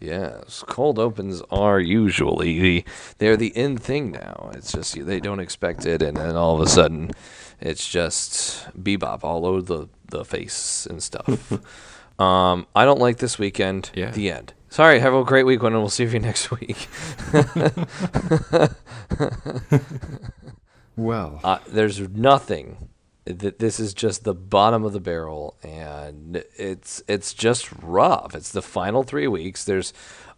Yes, cold opens are usually they're the in thing now. It's just they don't expect it, and then all of a sudden, it's just bebop all over the face and stuff. I don't like this weekend. Yeah. The end. Sorry. Have a great weekend, and we'll see you next week. Well, There's nothing. This is just the bottom of the barrel, and it's just rough. It's the final 3 weeks.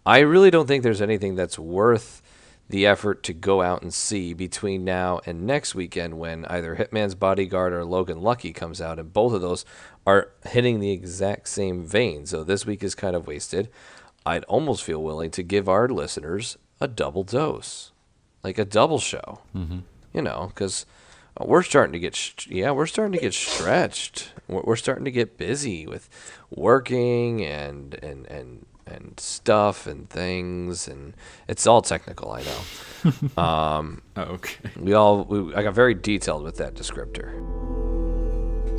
I really don't think there's anything that's worth the effort to go out and see between now and next weekend when either Hitman's Bodyguard or Logan Lucky comes out, and both of those are hitting the exact same vein. So this week is kind of wasted. I'd almost feel willing to give our listeners a double dose, like a double show. mm-hmm. Because we're starting to get we're starting to get stretched. We're starting to get busy with working and stuff and things, and it's all technical, I know. Okay. I got very detailed with that descriptor.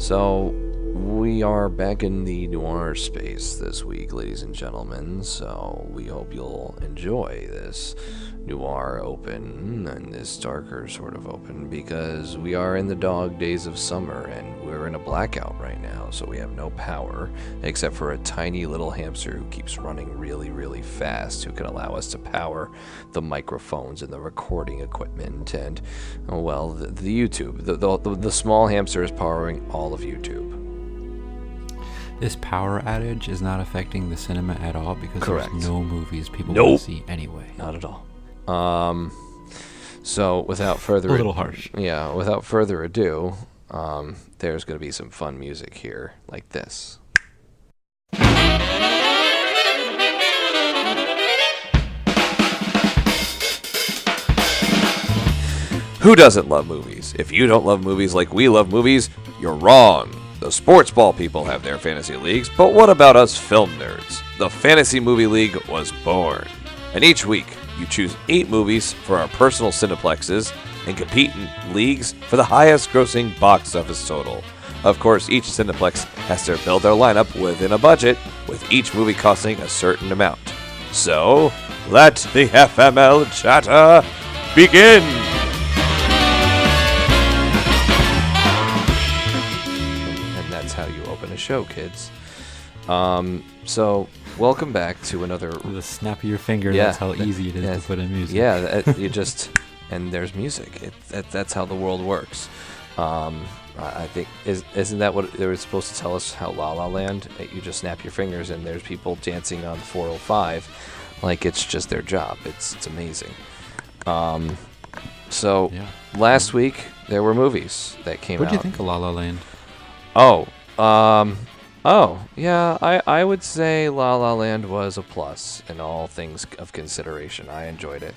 So we are back in the noir space this week, ladies and gentlemen, so we hope you'll enjoy this noir open and this darker sort of open, because we are in the dog days of summer and we're in a blackout right now, so we have no power except for a tiny little hamster who keeps running really, really fast, who can allow us to power the microphones and the recording equipment and, the YouTube. The small hamster is powering all of YouTube. This power outage is not affecting the cinema at all because Correct. There's no movies people want to see anyway. Not at all. So without further A little harsh. Yeah, without further ado, there's going to be some fun music here, like this. Who doesn't love movies? If you don't love movies like we love movies, you're wrong. The sports ball people have their fantasy leagues, but what about us film nerds? The Fantasy Movie League was born. And each week, you choose 8 movies for our personal cineplexes and compete in leagues for the highest grossing box office total. Of course, each cineplex has to build their lineup within a budget, with each movie costing a certain amount. So, let the FML chatter begin! And that's how you open a show, kids. So, welcome back to another... With a snap of your finger, Yeah, that's how easy it is to put in music. Yeah, you just... And there's music. That's how the world works. I think... Isn't that what they were supposed to tell us, how La La Land? You just snap your fingers and there's people dancing on 405 like it's just their job. It's amazing. So, last week, there were movies that came out. What do you think of La La Land? I would say La La Land was a plus in all things of consideration. I enjoyed it.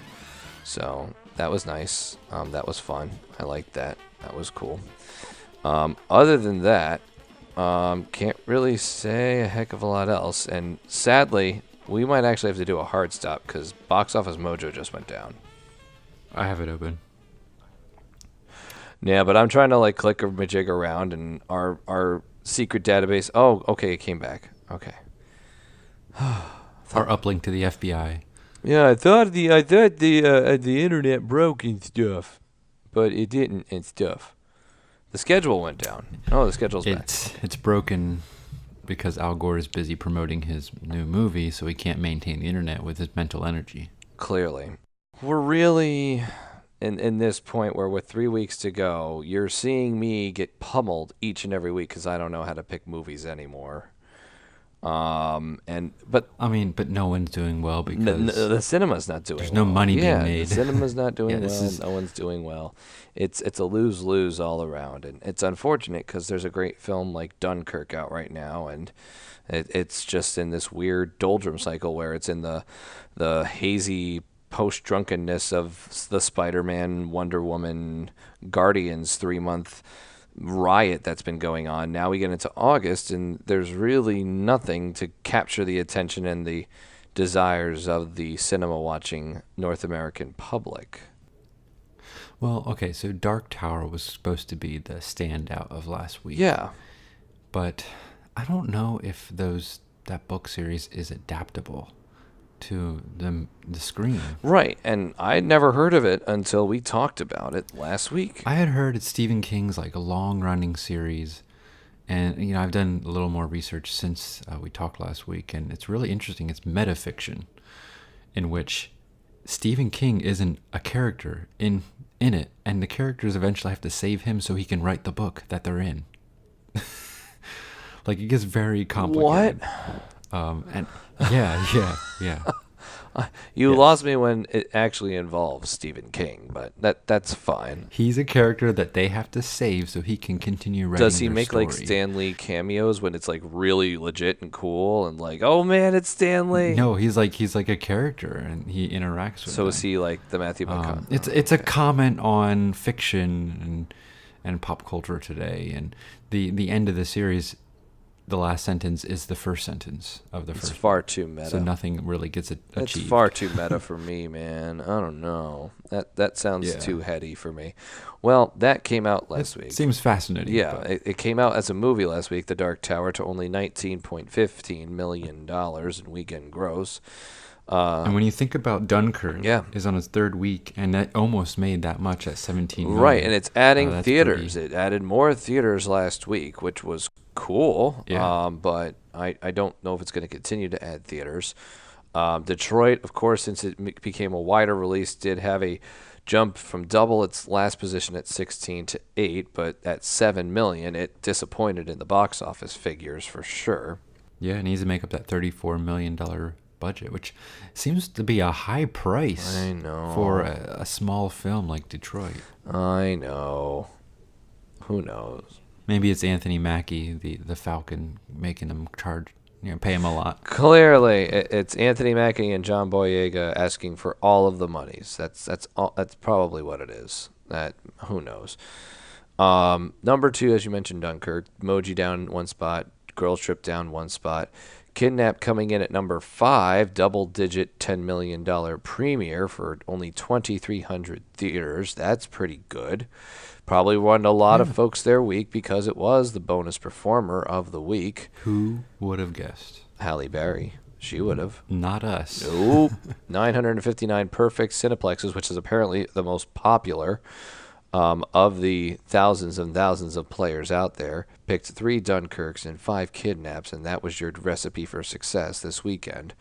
So, that was nice. That was fun. I liked that. That was cool. Other than that, can't really say a heck of a lot else. And sadly, we might actually have to do a hard stop because Box Office Mojo just went down. I have it open. Yeah, but I'm trying to click a majig around, and our secret database. Oh, okay, it came back. Okay. Our uplink to the FBI. Yeah, I thought the internet broke and stuff, but it didn't and stuff. The schedule went down. Oh, the schedule's back. It's broken because Al Gore is busy promoting his new movie, so he can't maintain the internet with his mental energy. Clearly, we're really in this point where with 3 weeks to go, you're seeing me get pummeled each and every week because I don't know how to pick movies anymore. But no one's doing well because the cinema's not doing well. There's no money being made. The cinema's not doing well. Is... No one's doing well. It's a lose-lose all around, and it's unfortunate because there's a great film like Dunkirk out right now, and it's just in this weird doldrum cycle where it's in the hazy post-drunkenness of the Spider-Man, Wonder Woman, Guardians 3-month riot that's been going on. Now we get into August, and there's really nothing to capture the attention and the desires of the cinema-watching North American public. Well, okay, so Dark Tower was supposed to be the standout of last week. Yeah. But I don't know if that book series is adaptable. to the screen. Right, and I'd never heard of it until we talked about it last week. I had heard it's Stephen King's like a long-running series, and I've done a little more research since we talked last week, and it's really interesting. It's metafiction, in which Stephen King isn't a character in it, and the characters eventually have to save him so he can write the book that they're in. Like, it gets very complicated. What? And yeah. You lost me when it actually involves Stephen King, but that's fine. He's a character that they have to save so he can continue writing. Does he make story. like Stan Lee cameos when it's like really legit and cool and like, oh man, it's Stan Lee? No, he's like a character and he interacts with. So them. is he like the Matthew McConaughey? It's a comment on fiction and pop culture today, and the end of the series. The last sentence is the first sentence of the first. It's far too meta. So nothing really gets achieved. It's far too meta for me, man. I don't know. That sounds too heady for me. Well, that came out last week. Seems fascinating. Yeah, it came out as a movie last week, The Dark Tower, to only $19.15 million in weekend gross. And when you think about Dunkirk, is on its third week, and that almost made that much at 17 million. Right, and it's adding theaters. It added more theaters last week, which was cool. Yeah. But I don't know if it's going to continue to add theaters. Detroit, of course, since it became a wider release, did have a jump from double its last position at 16 to 8, but at 7 million, it disappointed in the box office figures for sure. Yeah, it needs to make up that $34 million budget, which seems to be a high price. I know. For a small film like Detroit. I know. Who knows? Maybe it's Anthony Mackie, the Falcon, making him pay him a lot. Clearly, it's Anthony Mackie and John Boyega asking for all of the monies. That's probably what it is. Who knows? Number 2, as you mentioned, Dunkirk. Emoji down 1 spot. Girls Trip down 1 spot. Kidnap coming in at number 5, double-digit $10 million premiere for only 2,300 theaters. That's pretty good. Probably won a lot of folks their week because it was the bonus performer of the week. Who would have guessed? Halle Berry. She would have. Not us. Nope. 959 perfect Cineplexes, which is apparently the most popular of the thousands and thousands of players out there. Picked 3 Dunkirks and 5 Kidnaps, and that was your recipe for success this weekend.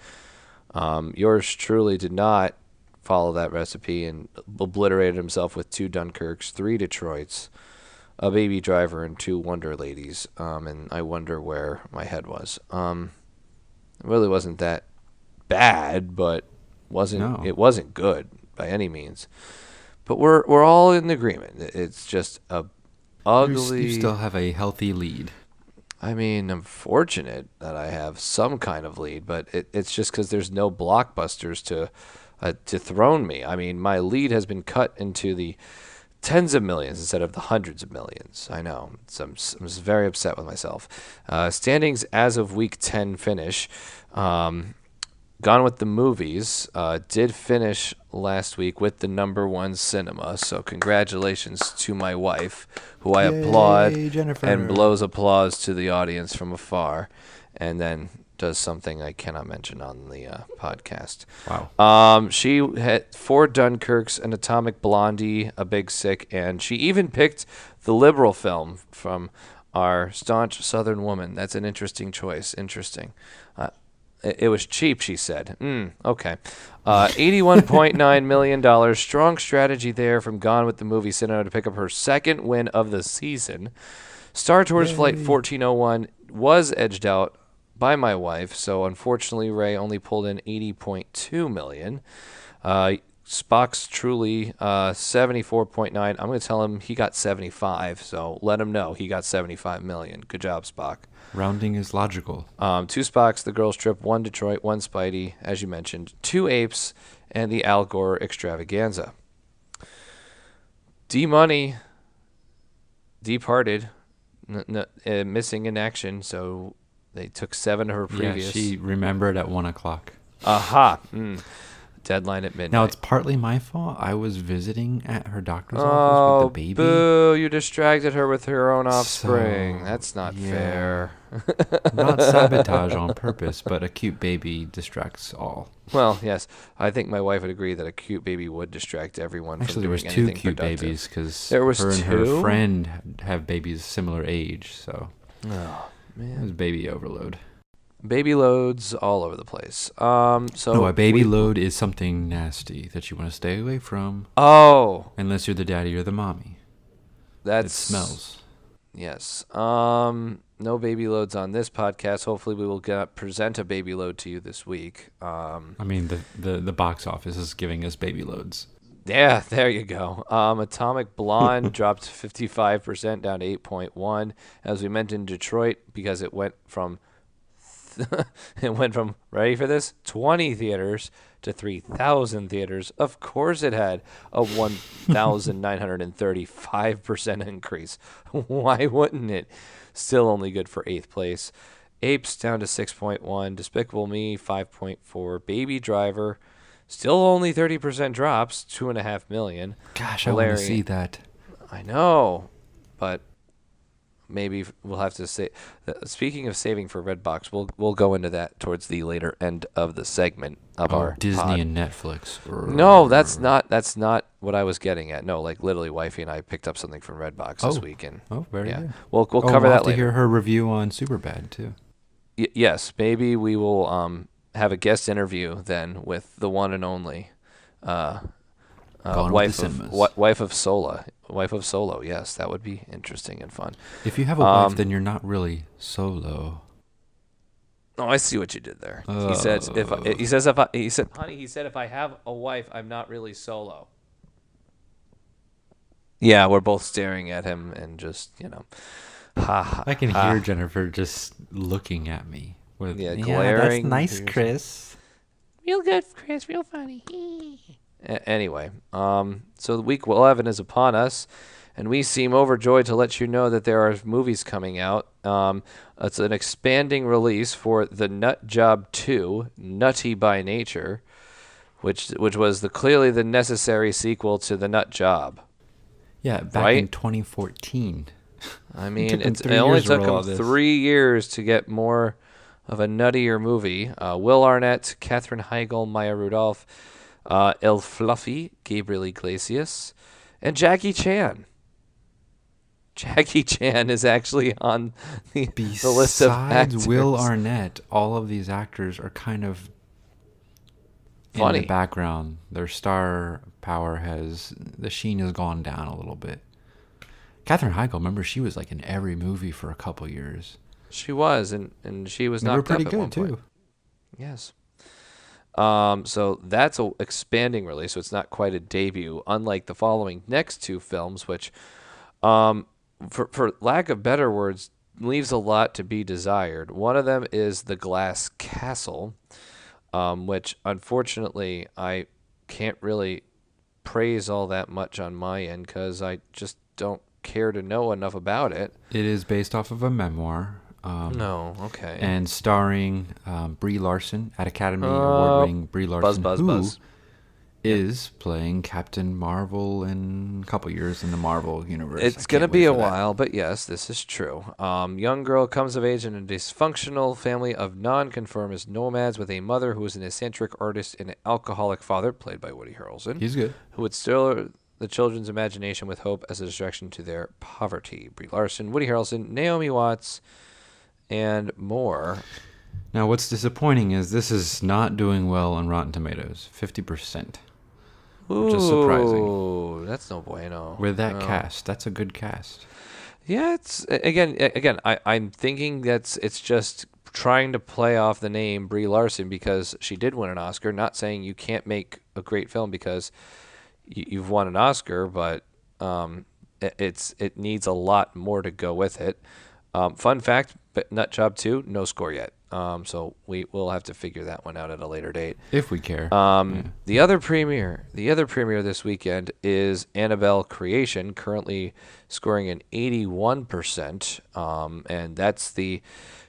Yours truly did not follow that recipe and obliterated himself with 2 Dunkirks, 3 Detroits, a Baby Driver, and 2 Wonder Ladies. And I wonder where my head was. It really wasn't that bad, but it wasn't good by any means. But we're all in agreement. It's just a ugly. You still have a healthy lead. I mean, I'm fortunate that I have some kind of lead, but it's just because there's no blockbusters to dethrone me. I mean, my lead has been cut into the tens of millions instead of the hundreds of millions. I know. So I'm very upset with myself. Standings as of week 10 finish. Gone with the Movies did finish last week with the number 1 cinema. So congratulations to my wife, who I applaud Jennifer. and blows applause to the audience from afar, and then does something I cannot mention on the podcast. Wow. She had 4 Dunkirks, an Atomic Blondie, a Big Sick, and she even picked the liberal film from our staunch Southern woman. That's an interesting choice. Interesting. It was cheap, she said. Okay. $81.9 million. Strong strategy there from Gone with the Movie Cinema to pick up her second win of the season. Star Tours Flight 1401 was edged out by my wife, so unfortunately Ray only pulled in $80.2 million. Spock's truly 74.9. I'm going to tell him he got 75, so let him know he got 75 million. Good job, Spock. Rounding is logical. 2 Spocks, The Girls Trip, 1 Detroit, 1 Spidey, as you mentioned, 2 Apes, and the Al Gore Extravaganza. D-Money departed, missing in action, so they took 7 of her previous. Yeah, she remembered at 1 o'clock. Aha. Deadline at midnight. Now, it's partly my fault. I was visiting at her doctor's office Oh, with the baby. boo! You distracted her with her own offspring. So, That's not yeah. fair. Not sabotage on purpose, but a cute baby distracts all. Well, yes. I think my wife would agree that a cute baby would distract everyone Actually, from there doing was two anything cute productive. babies because There was her and her two? friend have babies similar age, so Oh, it was man. baby overload. Baby loads all over the place. So No, a baby load is something nasty that you want to stay away from Oh, unless you're the daddy or the mommy. that It smells. Yes. No baby loads on this podcast. Hopefully, we will present a baby load to you this week. I mean, the box office is giving us baby loads. Yeah, there you go. Atomic Blonde dropped 55% down to 8.1. As we mentioned, Detroit, because it went from ready for this 20 theaters to 3,000 theaters. Of course, it had a 1,935% increase. Why wouldn't it? Still only good for 8th place. Apes down to 6.1. Despicable Me 5.4. Baby Driver still only 30% drops. 2.5 million. Gosh, I want to see that. I know, but maybe we'll have to say. Speaking of saving for Redbox, we'll go into that towards the later end of the segment of our Disney pod. and Netflix. No, that's not what I was getting at. No, like literally, wifey and I picked up something from Redbox this week, and very yeah, good. we'll cover we'll that have to later. hear her review on Superbad too. Yes, maybe we will have a guest interview then with the one and only wife of Sola. Wife of Solo, yes, that would be interesting and fun. If you have a wife, then you're not really solo. Oh, I see what you did there. He said, honey, he said, if I have a wife, I'm not really solo. Yeah, we're both staring at him and just, ha ha. I can hear Jennifer just looking at me with glaring. That's nice, Chris. Real good, Chris. Real funny. Anyway, so the week 11 is upon us, and we seem overjoyed to let you know that there are movies coming out. It's an expanding release for The Nut Job 2, Nutty by Nature, which was clearly the necessary sequel to The Nut Job. Yeah, back in 2014. I mean, it only took them 3 years to get more of a nuttier movie. Will Arnett, Katherine Heigl, Maya Rudolph, El Fluffy, Gabriel Iglesias, and Jackie Chan. Jackie Chan is actually on the list of actors. Besides Will Arnett, all of these actors are kind of funny in the background. Their star power the sheen has gone down a little bit. Katherine Heigl, remember, she was like in every movie for a couple years. She was, and she was knocked pretty up good at one too. point. Yes. So that's an expanding release, so it's not quite a debut, unlike the following next two films, which, for lack of better words, leaves a lot to be desired. One of them is The Glass Castle, which unfortunately I can't really praise all that much on my end because I just don't care to know enough about it. It is based off of a memoir. No, okay. And starring Brie Larson, at Academy Award-winning Brie Larson, who is playing Captain Marvel in a couple years in the Marvel universe. It's going to be a while, but yes, this is true. Young girl comes of age in a dysfunctional family of nonconformist nomads with a mother who is an eccentric artist and an alcoholic father, played by Woody Harrelson. He's good. Who would stir the children's imagination with hope as a distraction to their poverty. Brie Larson, Woody Harrelson, Naomi Watts, and more. Now, what's disappointing is this is not doing well on Rotten Tomatoes, 50%. Which is surprising. Ooh, that's no bueno. With that cast, that's a good cast. Yeah, it's again. I'm thinking it's just trying to play off the name Brie Larson because she did win an Oscar. Not saying you can't make a great film because you've won an Oscar, but it needs a lot more to go with it. Fun fact: Nut Job 2, no score yet. So we'll have to figure that one out at a later date if we care. The other premiere this weekend is Annabelle Creation, currently scoring an 81%, and that's the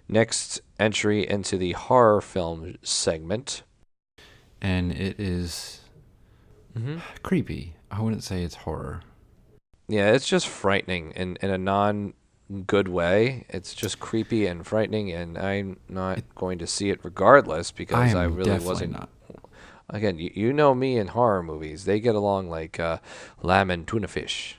next entry into the horror film segment. and it is creepy. I wouldn't say it's horror. Yeah, it's just frightening in a non-good way. It's just creepy and frightening, and I'm not going to see it regardless because I am really definitely wasn't. not. Again, you know me in horror movies. They get along like lamb and tuna fish.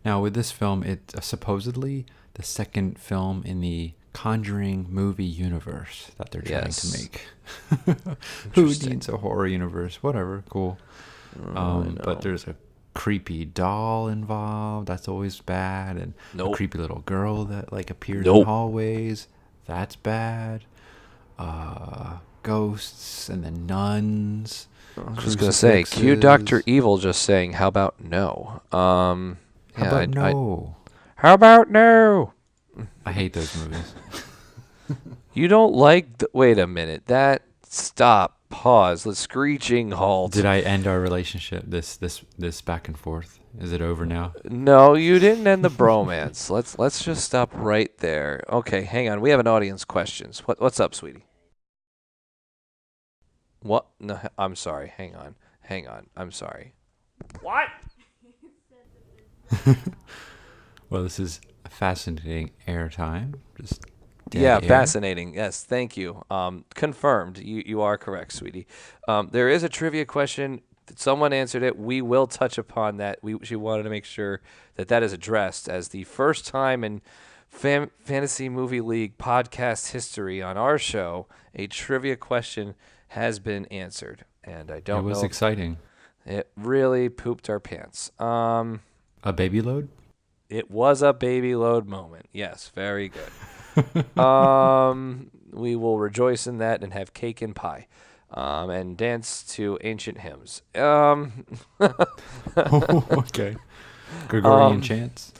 Now, with this film, it's supposedly the second film in the Conjuring movie universe that they're trying to make. Who needs a horror universe? Whatever, cool. But there's a creepy doll involved. That's always bad. And a creepy little girl that like appears in hallways. That's bad. Ghosts and the nuns. I was just gonna say, cue Dr. Evil just saying, "How about no?" How about no? How about no? I hate those movies. You don't like? Wait a minute. Stop. Pause. Let's screeching halt. Did I end our relationship? This back and forth. Is it over now? No, you didn't end the bromance. Let's just stop right there. Okay, hang on. We have an audience questions. What's up, sweetie? What? No, I'm sorry. Hang on. I'm sorry. What? Well, this is a fascinating airtime. Just yeah, fascinating. Yes, thank you. Confirmed. You are correct, sweetie. There is a trivia question. Someone answered it. We will touch upon that. She wanted to make sure that is addressed as the first time in Fantasy Movie League podcast history on our show, a trivia question has been answered, and I don't know. It was exciting. It really pooped our pants. A baby load? It was a baby load moment. Yes, very good. We will rejoice in that and have cake and pie, and dance to ancient hymns. Okay. Gregorian chants.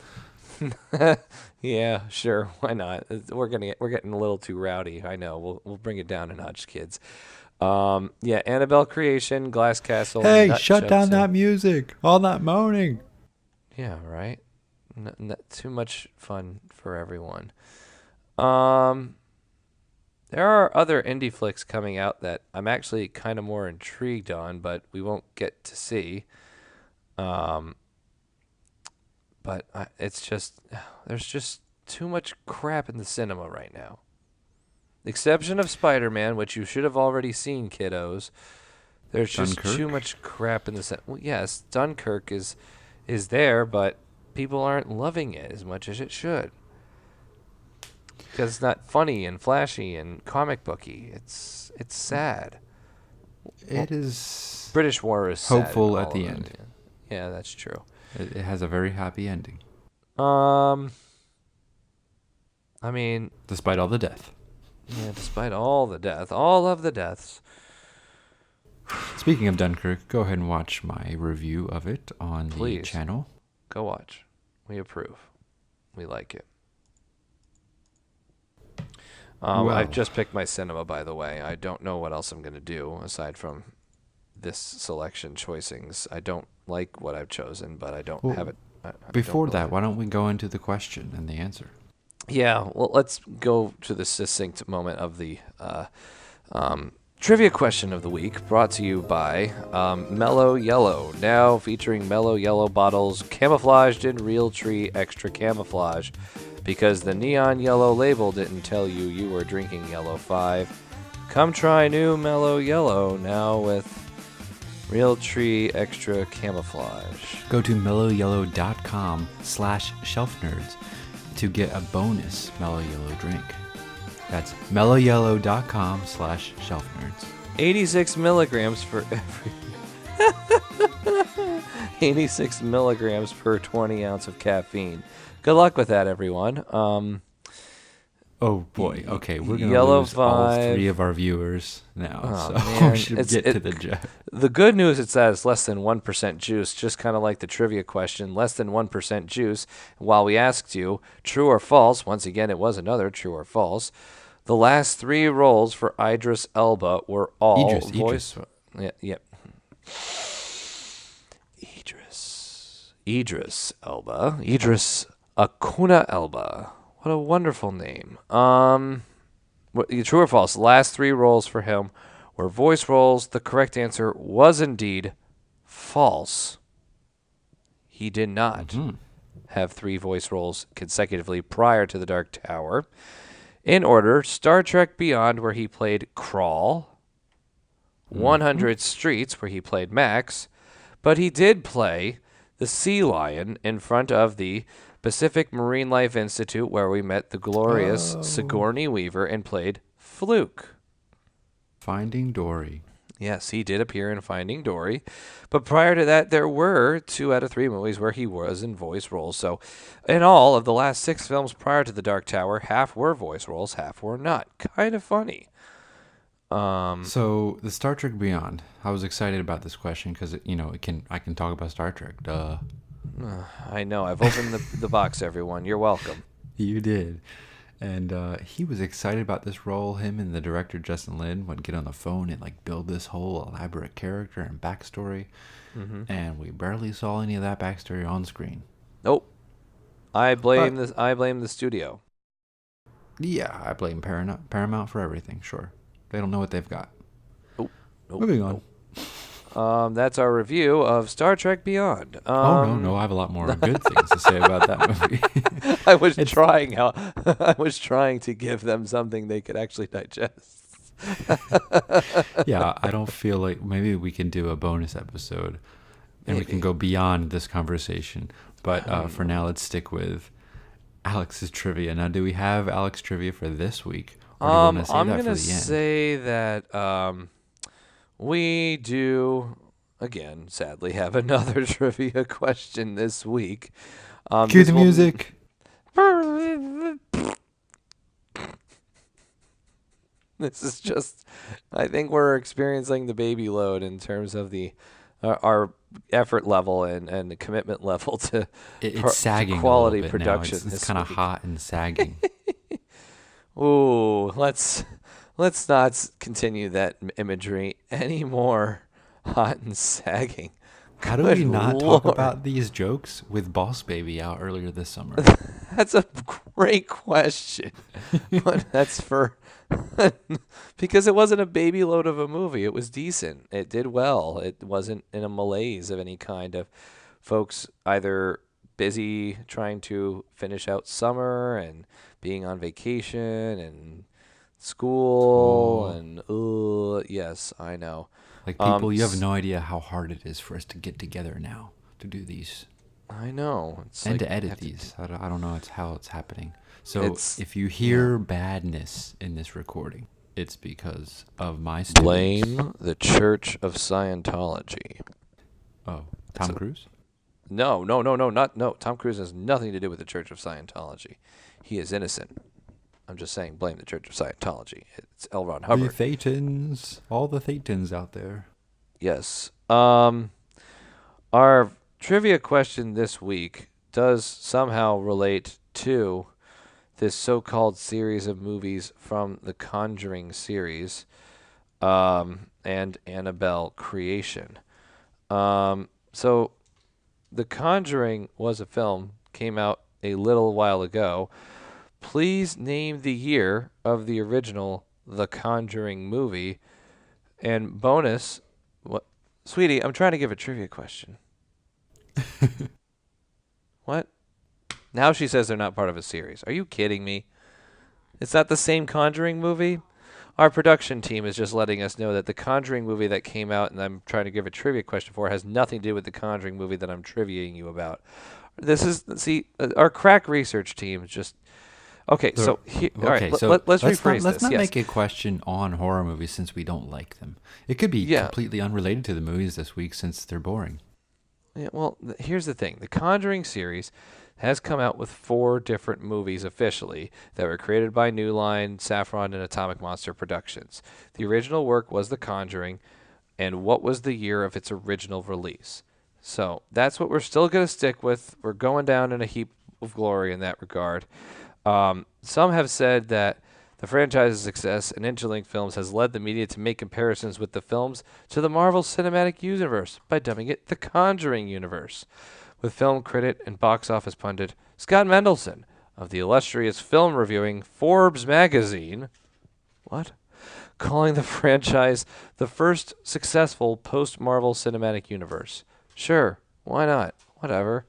Yeah, sure. Why not? We're getting a little too rowdy. I know. We'll bring it down a notch, kids. Yeah, Annabelle Creation, Glass Castle. Hey, shut down that music! All that moaning. Yeah, right. Not too much fun for everyone. There are other indie flicks coming out that I'm actually kind of more intrigued on, but we won't get to see. But it's just, there's just too much crap in the cinema right now. The exception of Spider-Man, which you should have already seen, kiddos. There's just too much crap in the cinema. Well, yes, Dunkirk is there, but people aren't loving it as much as it should. Because it's not funny and flashy and comic booky. It's sad. It is. British War is hopeful sad at the end. Yeah, that's true. It has a very happy ending. I mean, despite all the death. Yeah, despite all the death, all of the deaths. Speaking of Dunkirk, go ahead and watch my review of it on the channel. Go watch. We approve. We like it. I've just picked my cinema, by the way. I don't know what else I'm going to do aside from this selection choicings. I don't like what I've chosen, but I don't have it. Before that, why don't we go into the question and the answer? Yeah, well, let's go to the succinct moment of the trivia question of the week, brought to you by Mellow Yellow, now featuring Mellow Yellow bottles camouflaged in Realtree Extra Camouflage, because the neon yellow label didn't tell you were drinking Yellow 5. Come try new Mellow Yellow, now with Realtree Extra Camouflage. Go to mellowyellow.com/shelfnerds to get a bonus Mellow Yellow drink. That's mellowyellow.com/shelfnerds. 86 milligrams for every 86 milligrams per 20 ounce of caffeine. Good luck with that, everyone. Oh boy. Okay, we're gonna Yellow lose 5. all 3 of our viewers now. Oh, so man. we should get to the jet. The good news is that it's less than 1% juice, just kind of like the trivia question. Less than 1% juice. While we asked you true or false, once again it was another true or false. The last 3 roles for Idris Elba were all voice. Yep. Idris Elba. Idris Acuna Elba. What a wonderful name. True or false? Last 3 roles for him were voice roles. The correct answer was indeed false. He did not have 3 voice roles consecutively prior to The Dark Tower. In order, Star Trek Beyond, where he played Crawl, 100 Streets, where he played Max, but he did play the Sea Lion in front of the Pacific Marine Life Institute, where we met the glorious Sigourney Weaver and played Fluke. Finding Dory. Yes, he did appear in Finding Dory. But prior to that, there were 2 out of 3 movies where he was in voice roles. So in all of the last 6 films prior to The Dark Tower, half were voice roles, half were not. Kind of funny. So the Star Trek Beyond, I was excited about this question because I can talk about Star Trek. Duh. I know. I've opened the box, everyone. You're welcome. You did. And he was excited about this role. Him and the director, Justin Lin, would get on the phone and build this whole elaborate character and backstory. And we barely saw any of that backstory on screen. Nope. I blame the studio. Yeah, I blame Paramount for everything, sure. They don't know what they've got. Nope. Moving on. That's our review of Star Trek Beyond. No, I have a lot more good things to say about that movie. I was trying to give them something they could actually digest. Yeah, I don't feel like maybe we can do a bonus episode and we can go beyond this conversation. But for now, let's stick with Alex's trivia. Now, do we have Alex trivia for this week? Or do you want to save I'm that for the gonna end? say that we do, again, sadly, have another trivia question this week. Cue the music. This is just, I think we're experiencing the baby load in terms of our effort level and the commitment level to It's sagging quality a little bit production. now. It's kind of hot and sagging. Ooh, let's not continue that imagery anymore. Hot and sagging. How do we not talk about these jokes with Boss Baby out earlier this summer? That's a great question. But that's because it wasn't a baby load of a movie. It was decent. It did well. It wasn't in a malaise of any kind of folks either busy trying to finish out summer and being on vacation and school and yes, I know. People, you have no idea how hard it is for us to get together now to do these. I know. And to edit these. I don't know how it's happening. So if you hear badness in this recording, it's because of my students. Blame the Church of Scientology. Oh, Tom Cruise? No. Tom Cruise has nothing to do with the Church of Scientology. He is innocent. I'm just saying, blame the Church of Scientology. It's L. Ron Hubbard. The Thetans. All the Thetans out there. Yes. Our trivia question this week does somehow relate to this so-called series of movies from the Conjuring series and Annabelle creation. So The Conjuring was a film, came out a little while ago. Please name the year of the original The Conjuring movie. And bonus, sweetie, I'm trying to give a trivia question. What? Now she says they're not part of a series. Are you kidding me? It's not the same Conjuring movie? Our production team is just letting us know that the Conjuring movie that came out and I'm trying to give a trivia question for has nothing to do with the Conjuring movie that I'm triviaing you about. Our crack research team is just... Okay, so all right, let's rephrase this. Let's not make a question on horror movies since we don't like them. It could be completely unrelated to the movies this week since they're boring. Yeah, well, here's the thing. The Conjuring series has come out with 4 different movies officially that were created by New Line, Saffron, and Atomic Monster Productions. The original work was The Conjuring, and what was the year of its original release? So that's what we're still going to stick with. We're going down in a heap of glory in that regard. Some have said that the franchise's success in Interlink films has led the media to make comparisons with the films to the Marvel Cinematic Universe by dubbing it the Conjuring Universe, with film critic and box office pundit Scott Mendelson of the illustrious film reviewing Forbes magazine calling the franchise the first successful post-Marvel cinematic universe. Sure, why not? Whatever.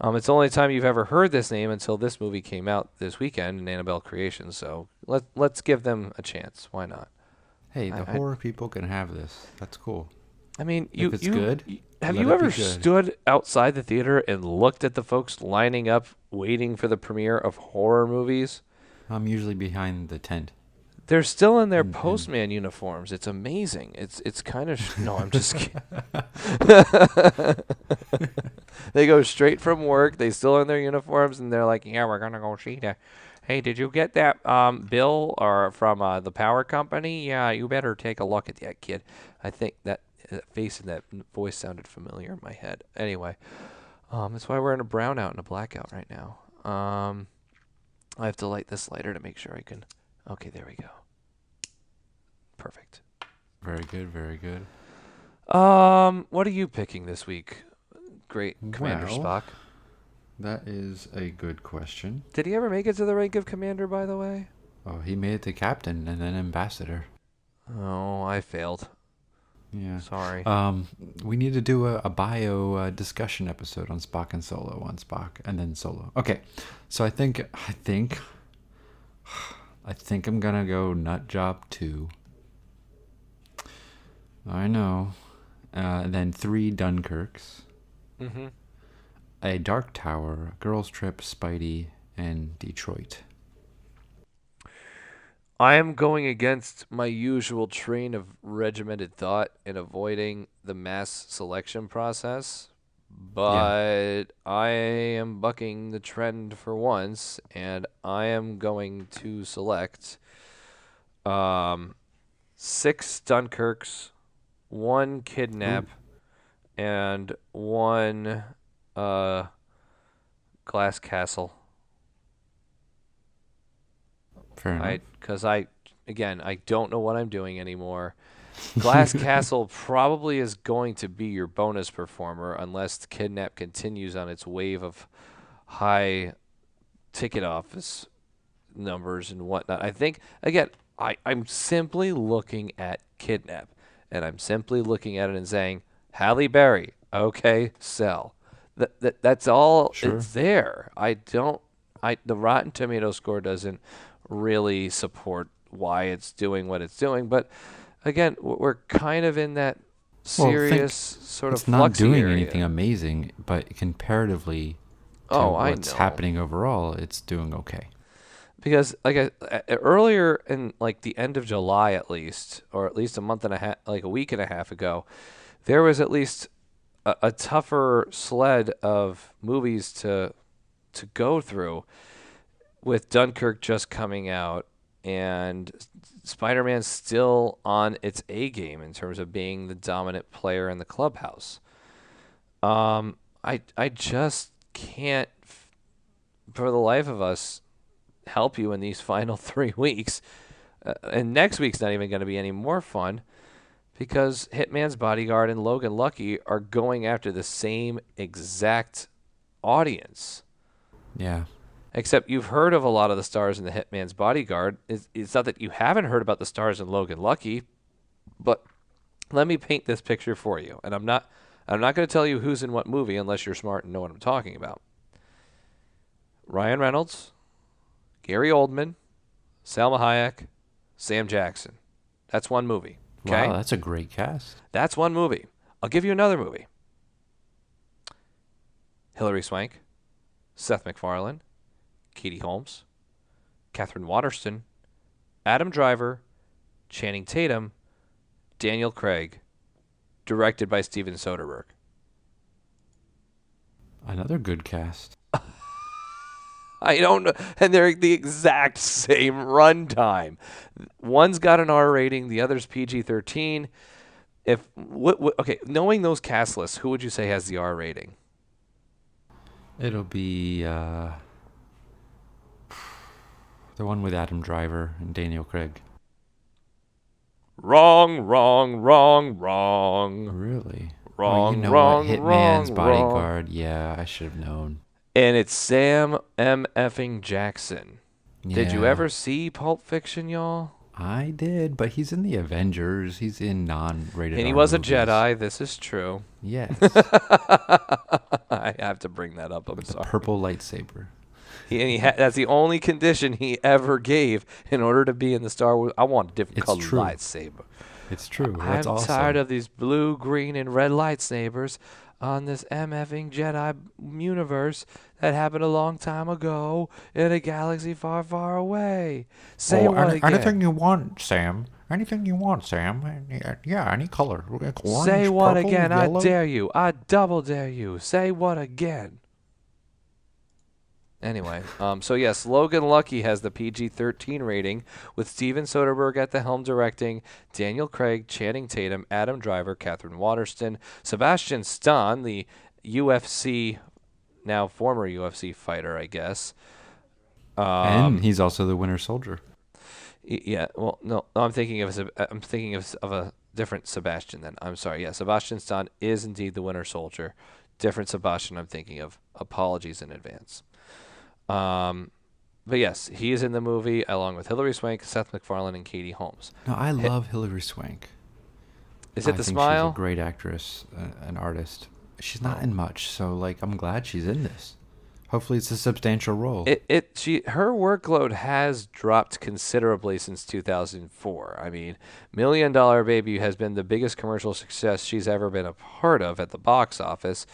It's the only time you've ever heard this name until this movie came out this weekend in Annabelle Creations. So let's give them a chance. Why not? Hey, the horror people can have this. That's cool. I mean, If it's good, have let you it ever be good. stood outside the theater and looked at the folks lining up waiting for the premiere of horror movies? I'm usually behind the tent. They're still in their And postman uniforms. It's amazing. It's kind of no, I'm just kidding. They go straight from work. They still in their uniforms, and they're like, "Yeah, we're gonna go see that. Hey, did you get that bill or from the power company? Yeah, you better take a look at that, kid." I think that face and that voice sounded familiar in my head. Anyway, that's why we're in a brownout and a blackout right now. I have to light this lighter to make sure I can. Okay, there we go. Perfect. very good, very good. What are you picking this week? Great Commander Well, Spock. That is a good question. Did he ever make it to the rank of commander, by the way? Oh, he made it to captain and then ambassador. Oh, I failed. Yeah. Sorry. We need to do a bio discussion episode on Spock and Solo, on Spock and then Solo. Okay, so I think I'm gonna go Nut Job 2. I know. Then 3 Dunkirks, Mm-hmm. a Dark Tower, Girls Trip, Spidey, and Detroit. I am going against my usual train of regimented thought in avoiding the mass selection process, but I am bucking the trend for once, and I am going to select 6 Dunkirks, 1 Kidnap, and 1 Glass Castle. Fair enough. Because I don't know what I'm doing anymore. Glass Castle probably is going to be your bonus performer unless Kidnap continues on its wave of high ticket office numbers and whatnot. I think, again, I'm simply looking at Kidnap, and I'm simply looking at it and saying, Halle Berry, okay, sell. That's all. Sure. It's there. The Rotten Tomato score doesn't really support why it's doing what it's doing, but again, we're kind of in that serious sort of it's not fluxy doing area. anything amazing, but comparatively to I what's know. happening overall, it's doing okay. Because earlier in like the end of July at least, or at least a month and a half, like a week and a half ago, there was at least a tougher sled of movies to go through, with Dunkirk just coming out and Spider-Man still on its A game in terms of being the dominant player in the clubhouse. I just can't, for the life of us, help you in these final 3 weeks. And next week's not even going to be any more fun because Hitman's Bodyguard and Logan Lucky are going after the same exact audience. Yeah. Except you've heard of a lot of the stars in the Hitman's Bodyguard. It's not that you haven't heard about the stars in Logan Lucky, but let me paint this picture for you. And I'm not going to tell you who's in what movie unless you're smart and know what I'm talking about. Ryan Reynolds, Gary Oldman, Salma Hayek, Sam Jackson. That's one movie. Okay? Wow, that's a great cast. That's one movie. I'll give you another movie. Hilary Swank, Seth MacFarlane, Katie Holmes, Catherine Waterston, Adam Driver, Channing Tatum, Daniel Craig, directed by Steven Soderbergh. Another good cast. I don't know, and they're the exact same runtime. One's got an R rating, the other's PG-13. Okay, knowing those cast lists, who would you say has the R rating? It'll be the one with Adam Driver and Daniel Craig. Wrong. Really? Wrong, you know wrong, what? Hitman's wrong, Bodyguard. Yeah, I should have known. And it's Sam M. effing Jackson. Did you Yeah. ever see Pulp Fiction, y'all? I did, but he's in the Avengers. He's in non-rated And he R was a movies. Jedi. This is true. Yes, I have to bring that up. I'm with the sorry. purple lightsaber. That's the only condition he ever gave in order to be in the Star Wars. I want a different It's color true. lightsaber. It's true. That's I'm awesome. tired of these blue, green, and red lightsabers on this MFing Jedi universe that happened a long time ago in a galaxy far, far away. Say what again? Anything you want, Sam. Anything you want, Sam. Yeah, any color. Orange, Say what purple, again? yellow. I dare you. I double dare you. Say what again? Anyway, so yes, Logan Lucky has the PG-13 rating with Steven Soderbergh at the helm directing, Daniel Craig, Channing Tatum, Adam Driver, Catherine Waterston, Sebastian Stan, the UFC, now former UFC fighter, I guess. And he's also the Winter Soldier. Yeah, well, no, I'm thinking of a different Sebastian then. I'm sorry. Yeah, Sebastian Stan is indeed the Winter Soldier. Different Sebastian I'm thinking of. Apologies in advance. But yes, he is in the movie along with Hilary Swank, Seth MacFarlane, and Katie Holmes. No, I love Hilary Swank. Is it I the think smile? She's a great actress, an artist. She's not in much, so I'm glad she's in this. Hopefully, it's a substantial role. Her workload has dropped considerably since 2004. I mean, Million Dollar Baby has been the biggest commercial success she's ever been a part of at the box office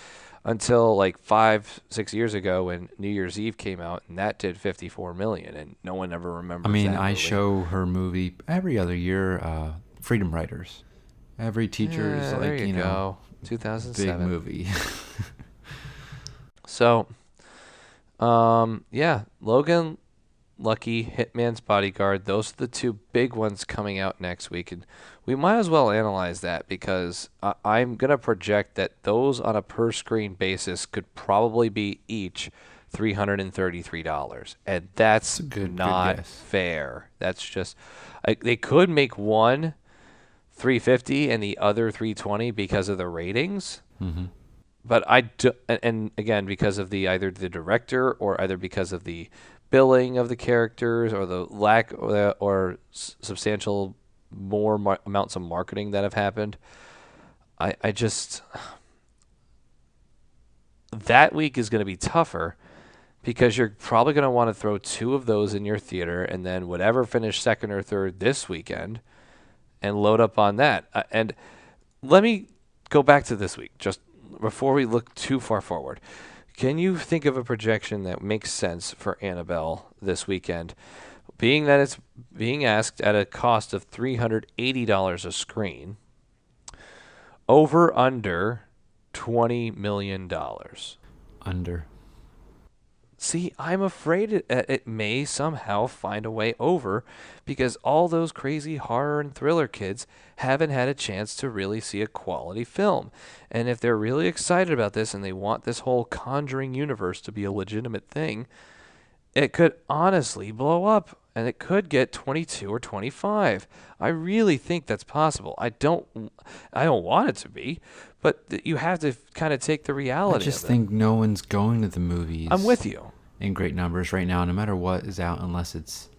until 5-6 years ago when New Year's Eve came out, and that did $54 million, and no one ever remembers. I mean, that I movie. show her movie every other year. Freedom Writers. Every teacher's there you go. big 2007 movie. So, yeah, Logan Lucky, Hitman's Bodyguard, those are the two big ones coming out next week. And we might as well analyze that because I'm going to project that those on a per-screen basis could probably be each $333. And that's not guess. fair. That's just... they could make one $350 and the other $320 because of the ratings. Mm-hmm. But and again, because of either the director or either because of the billing of the characters or the lack or substantial more amounts of marketing that have happened, I just that week is going to be tougher because you're probably going to want to throw two of those in your theater and then whatever finished second or third this weekend and load up on that. And let me go back to this week just before we look too far forward. Can you think of a projection that makes sense for Annabelle this weekend, being that it's being asked at a cost of $380 a screen, over under $20 million? Under. See, I'm afraid it may somehow find a way over because all those crazy horror and thriller kids haven't had a chance to really see a quality film. And if they're really excited about this and they want this whole Conjuring universe to be a legitimate thing, it could honestly blow up and it could get 22 or 25. I really think that's possible. I don't want it to be, but you have to kind of take the reality I just of it. think no one's going to the movies. I'm with you. In great numbers right now, no matter what is out, unless it's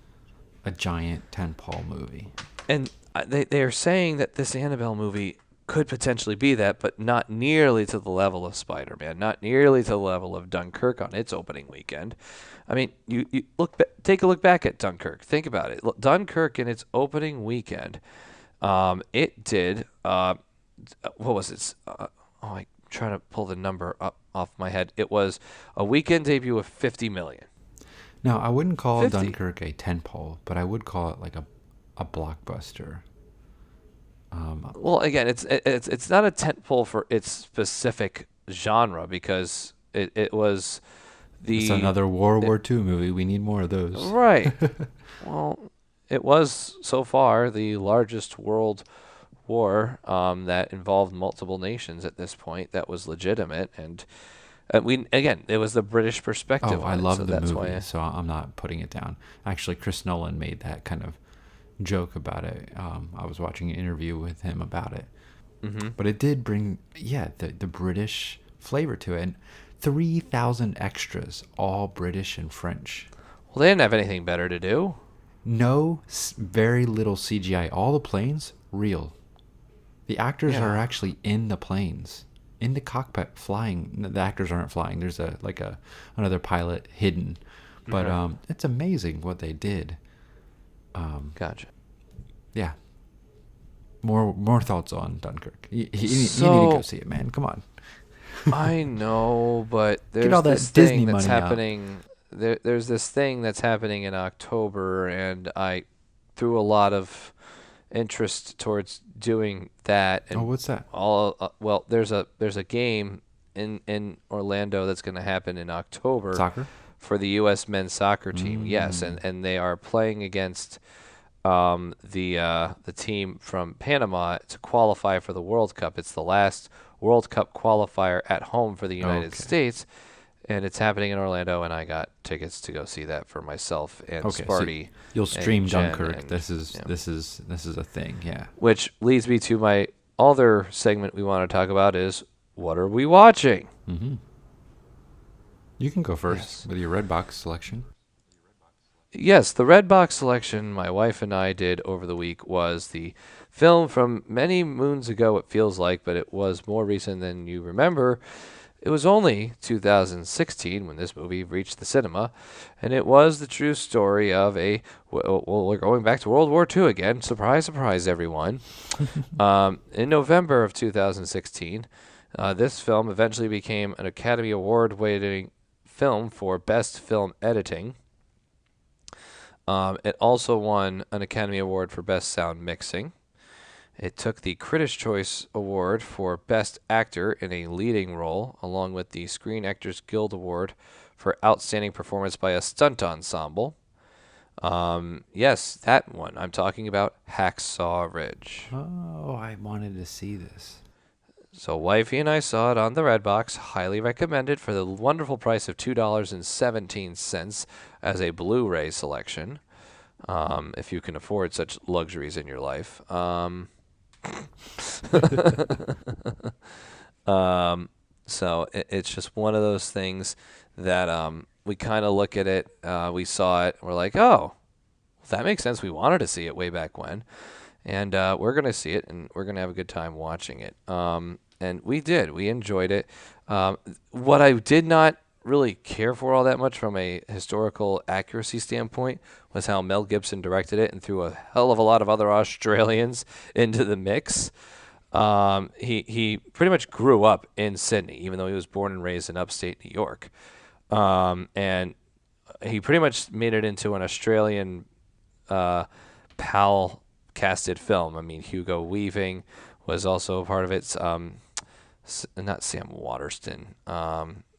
a giant tentpole movie. And they are saying that this Annabelle movie could potentially be that, but not nearly to the level of Spider-Man, not nearly to the level of Dunkirk on its opening weekend. I mean, you take a look back at Dunkirk. Think about it. Dunkirk in its opening weekend, it did. What was it? I'm trying to pull the number up off my head. It was a weekend debut of $50 million. Now, I wouldn't call 50. Dunkirk a tentpole, but I would call it like a blockbuster. Well, again, it's not a tentpole for its specific genre because it was It's another World War II movie. We need more of those. Right. Well, it was so far the largest world war that involved multiple nations at this point that was legitimate, and it was the British perspective. Oh, I on love it, so the that's movie, why so I'm not putting it down. Actually, Chris Nolan made that kind of joke about it. I was watching an interview with him about it. Mm-hmm. But it did bring, the British flavor to it. And 3,000 extras, all British and French. Well, they didn't have anything better to do. No, very little CGI. All the planes, real. The actors are Yeah. actually in the planes, in the cockpit, flying. The actors aren't flying. There's another pilot hidden, but Okay. it's amazing what they did. Gotcha. Yeah, more thoughts on Dunkirk. You need to go So see it, man. Come on, I know, but get there's all this that thing Disney that's money out. happening. There's this thing that's happening in October, and I threw a lot of interest towards doing that. Oh, And what's that? well, there's a game in Orlando that's going to happen in October Soccer? for the U.S. men's soccer team. Yes, Mm. and they are playing against the team from Panama to qualify for the World Cup. It's the last World Cup qualifier at home for the United Okay. States, and it's happening in Orlando. And I got tickets to go see that for myself and Okay. So Sparty you'll and stream Jen, Dunkirk. and This is yeah. a thing. Yeah. Which leads me to my other segment we want to talk about is what are we watching? Mm-hmm. You can go first Yes. with your Redbox selection. Yes, the red box selection my wife and I did over the week was the film from many moons ago, it feels like, but it was more recent than you remember. It was only 2016 when this movie reached the cinema, and it was the true story of well, we're going back to World War II again. Surprise, surprise, everyone. In November of 2016, this film eventually became an Academy Award-winning film for Best Film Editing. It also won an Academy Award for Best Sound Mixing. It took the Critics' Choice Award for Best Actor in a Leading Role, along with the Screen Actors Guild Award for Outstanding Performance by a Stunt Ensemble. Yes, that one. I'm talking about Hacksaw Ridge. Oh, I wanted to see this. So, wifey and I saw it on the Redbox. Highly recommended for the wonderful price of $2.17 as a Blu-ray selection. If you can afford such luxuries in your life. So it's just one of those things that we kind of look at it. We saw it. We're like, oh, that makes sense. We wanted to see it way back when. And we're going to see it, and we're going to have a good time watching it. And we did. We enjoyed it. What I did not really care for all that much from a historical accuracy standpoint was how Mel Gibson directed it and threw a hell of a lot of other Australians into the mix. He pretty much grew up in Sydney, even though he was born and raised in upstate New York. And he pretty much made it into an Australian PAL casted film. I mean, Hugo Weaving was also a part of it. Not Sam Waterston.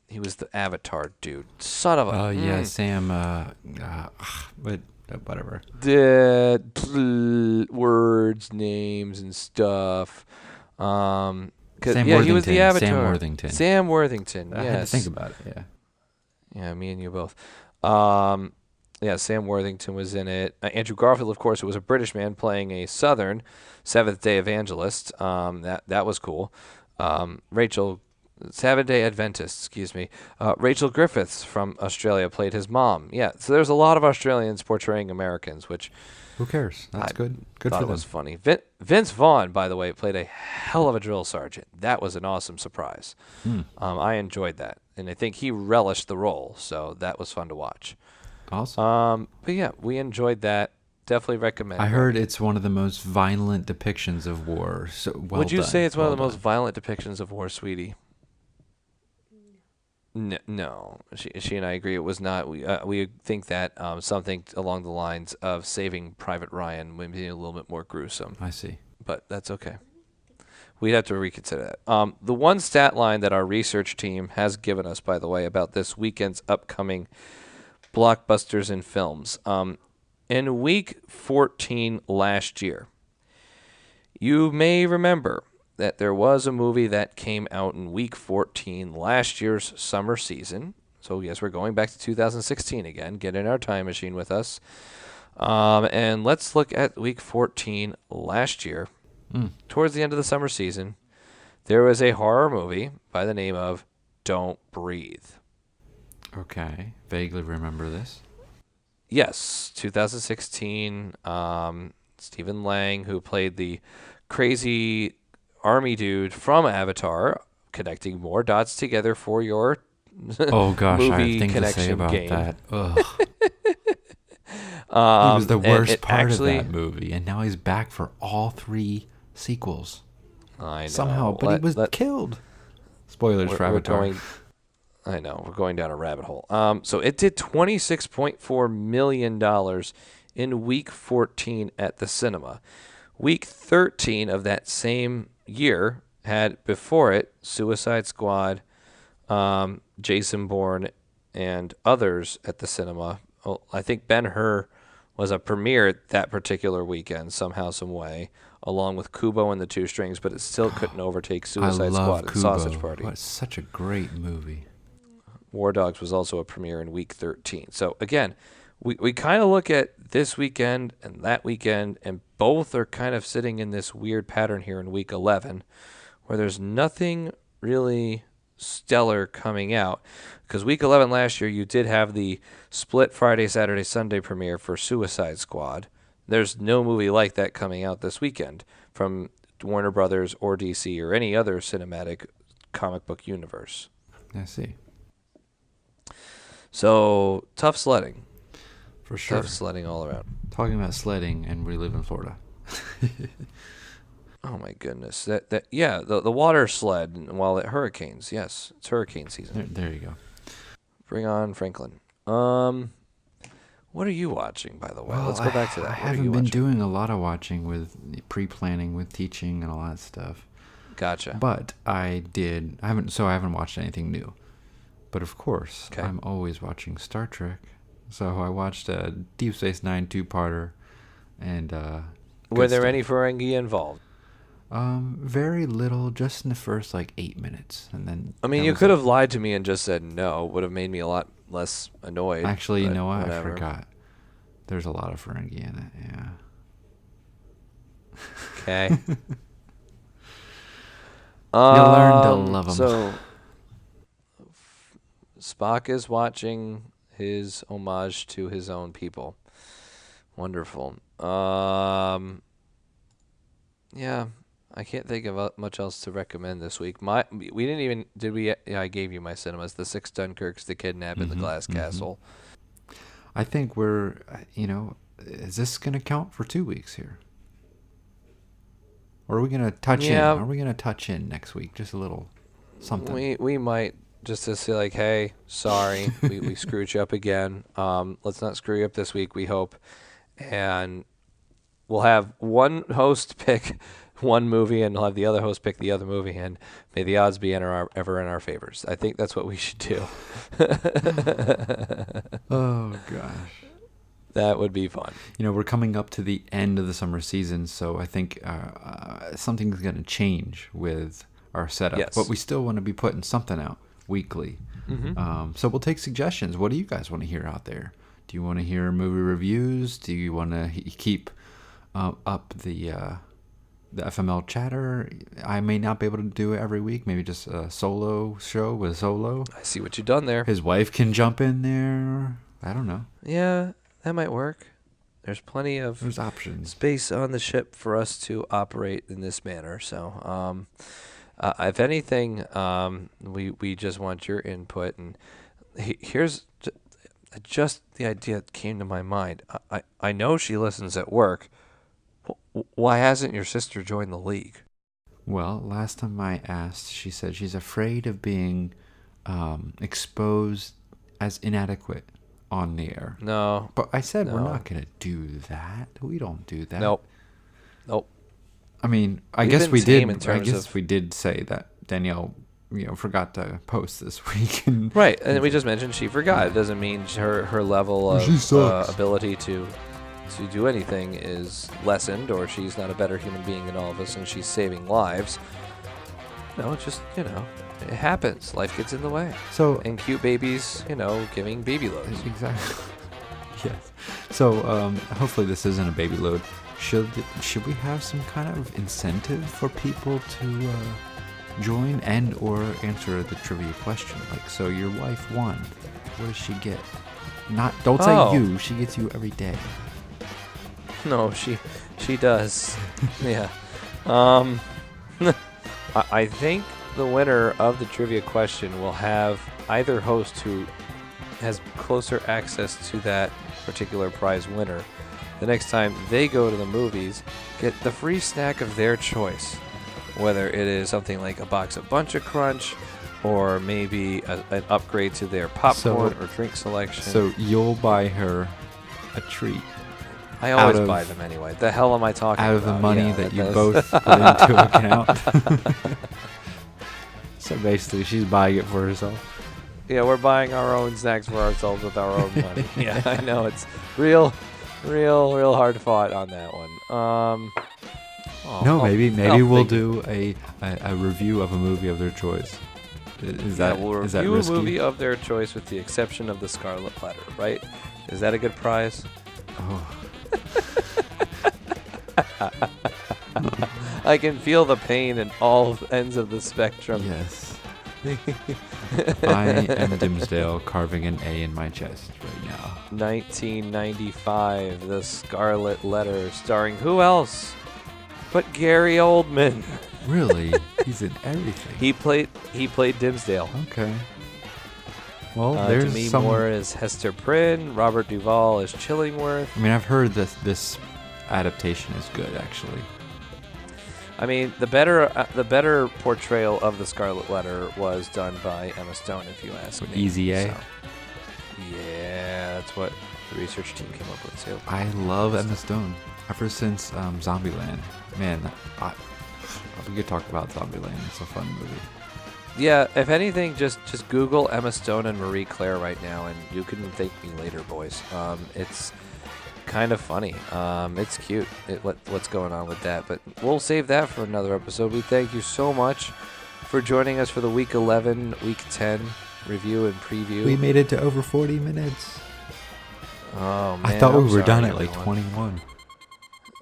He was the Avatar dude. Son of a. Yeah, Sam. But whatever. Words, names, and stuff. 'Cause, Sam yeah, he was the Worthington. Avatar. Sam Worthington. Sam Worthington. I Yes. had to think about it. Yeah. Yeah, me and you both. Yeah, Sam Worthington was in it. Andrew Garfield, of course, was a British man playing a Southern Seventh Day Evangelist. That was cool. Seventh Day Adventist, excuse me. Rachel Griffiths from Australia played his mom. Yeah, so there's a lot of Australians portraying Americans, which Who cares? That's I good. Good thought for it them. was funny. Vince Vaughn, by the way, played a hell of a drill sergeant. That was an awesome surprise. I enjoyed that, and I think he relished the role, so that was fun to watch. Awesome. But yeah, we enjoyed that. Definitely recommend I it. heard it's one of the most violent depictions of war. So well Would you done. say it's one Well of the most done. violent depictions of war, sweetie? No. She and I agree it was not. We think that something along the lines of Saving Private Ryan would be a little bit more gruesome, I see. but that's okay. We'd have to reconsider that. The one stat line that our research team has given us, by the way, about this weekend's upcoming blockbusters and films. In week 14 last year, you may remember that there was a movie that came out in week 14 last year's summer season. So, yes, we're going back to 2016 again. Get in our time machine with us. And let's look at week 14 last year. Towards the end of the summer season, there was a horror movie by the name of Don't Breathe. Okay. Vaguely remember this. Yes, 2016. Stephen Lang, who played the crazy army dude from Avatar, connecting more dots together for your Oh gosh, I have movie things to say connection about game. that. Ugh. He was the And worst it part of actually, that movie, and now he's back for all 3 sequels. I Somehow, know. but he was killed. Spoilers for We're Avatar. going. I know we're going down a rabbit hole. So it did $26.4 million in week 14 at the cinema. Week 13 of that same year had before it Suicide Squad, Jason Bourne, and others at the cinema. Oh, I think Ben-Hur was a premiere that particular weekend somehow, some way, along with Kubo and the Two Strings, but it still couldn't overtake I Suicide love Squad and Kubo. Sausage Party. What such a great movie. War Dogs was also a premiere in week 13. So again, we kind of look at this weekend and that weekend, and both are kind of sitting in this weird pattern here in week 11, where there's nothing really stellar coming out. Because week 11 last year, you did have the split Friday, Saturday, Sunday premiere for Suicide Squad. There's no movie like that coming out this weekend from Warner Brothers or DC or any other cinematic comic book universe. I see. So, tough sledding. For sure. Tough sledding all around. Talking about sledding, and we live in Florida. Oh my goodness. The water sled while it hurricanes. Yes, it's hurricane season. There you go. Bring on Franklin. What are you watching, by the way? Well, Let's go back to that. I What are haven't you been watching? doing a lot of watching with pre-planning, with teaching and all that stuff. Gotcha. But I haven't watched anything new. But of course, Okay. I'm always watching Star Trek. So I watched Deep Space Nine 2-parter, and Were there any Ferengi involved? very little, just in the first 8 minutes, and then. I mean, that you was could it. have lied to me and just said no. Would have made me a lot less annoyed. Actually, you but know what? whatever. I forgot. There's a lot of Ferengi in it. Yeah. Okay. You learn to love 'em. So, Spock is watching his homage to his own people. Wonderful. Yeah, I can't think of much else to recommend this week. We didn't even did we? Yeah, I gave you my cinemas: The Six Dunkirks, The Kidnap, and The Glass Castle. I think is this going to count for 2 weeks here? Or are we going to touch in? Yeah. Are we going to touch in next week? Just a little something. We might just to say like, hey, sorry, we screwed you up again. Let's not screw you up this week. We hope, and we'll have one host pick one movie, and we'll have the other host pick the other movie, and may the odds be ever in our favors. I think that's what we should do. Oh gosh. That would be fun. We're coming up to the end of the summer season, so I think something's going to change with our setup. Yes. But we still want to be putting something out weekly. So we'll take suggestions. What do you guys want to hear out there? Do you want to hear movie reviews? Do you want to keep up the FML chatter? I may not be able to do it every week. Maybe just a solo show with Solo. I see what you've done there. His wife can jump in there. I don't know. Yeah, that might work. There's plenty of There's options. space on the ship for us to operate in this manner. So, if anything, we just want your input. And here's just the idea that came to my mind. I know she listens at work. Why hasn't your sister joined the league? Well, last time I asked, she said she's afraid of being exposed as inadequate on the air. No. But I said we're No. not going to do that. We don't do that. Nope. I mean, I We've guess been we did. tame in I terms guess of- we did say that Danielle, forgot to post this week. And Right, and we just mentioned she forgot. It doesn't mean her level She of sucks. ability to do anything is lessened, or she's not a better human being than all of us, and she's saving lives. No, it's just it happens. Life gets in the way, So and cute babies, giving baby loads. exactly. Yes. So hopefully this isn't a baby load. Should we have some kind of incentive for people to join and or answer the trivia question? So your wife won. What does she get? Don't say Oh. you. She gets you every day. No, she does. Yeah. I think the winner of the trivia question will have either host who has closer access to that particular prize winner. The next time they go to the movies, get the free snack of their choice. Whether it is something like a box of Bunch of Crunch, or maybe an upgrade to their popcorn or drink selection. So you'll buy her a treat. I always buy them anyway. The hell am I talking about? Out of the money Yeah, that you does. both put into account. So basically, she's buying it for herself. Yeah, we're buying our own snacks for ourselves with our own money. Yeah, I know. It's real hard fought on that one. Maybe we'll do a review of a movie of their choice. We'll is that review risky? a movie of their choice with the exception of The Scarlet Letter, right? Is that a good prize? Oh. I can feel the pain in all ends of the spectrum. Yes. I am Dimsdale carving an A in my chest right now. 1995, The Scarlet Letter, starring who else but Gary Oldman? Really? He's in everything. He played Dimsdale. Okay. Well, Demi Moore as Hester Prynne, Robert Duvall as Chillingworth. I mean, I've heard that this adaptation is good, actually. I mean, the better portrayal of the Scarlet Letter was done by Emma Stone, if you ask me. Easy A. So, yeah, that's what the research team came up with too. I love Emma Stone. Ever since Zombieland. Man, we could talk about Zombieland. It's a fun movie. Yeah, if anything, just Google Emma Stone and Marie Claire right now, and you can thank me later, boys. It's kind of funny. It's cute what's going on with that, but we'll save that for another episode. We thank you so much for joining us for the Week 11, Week 10 review and preview. We made it to over 40 minutes. Oh man, I thought we were done at everyone. like 21.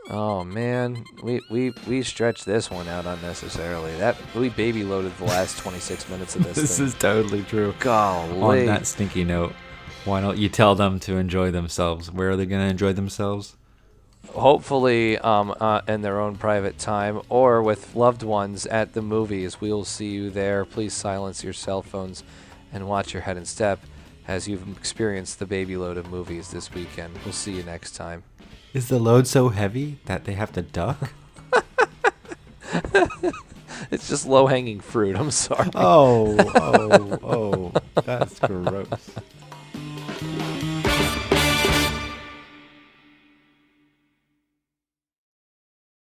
Oh man, we stretched this one out unnecessarily. We baby loaded the last 26 minutes of this. This thing. is totally true. Golly. On that stinky note, why don't you tell them to enjoy themselves? Where are they going to enjoy themselves? Hopefully, in their own private time or with loved ones at the movies. We'll see you there. Please silence your cell phones and watch your head and step as you've experienced the baby load of movies this weekend. We'll see you next time. Is the load so heavy that they have to duck? It's just low-hanging fruit. I'm sorry. Oh, that's gross.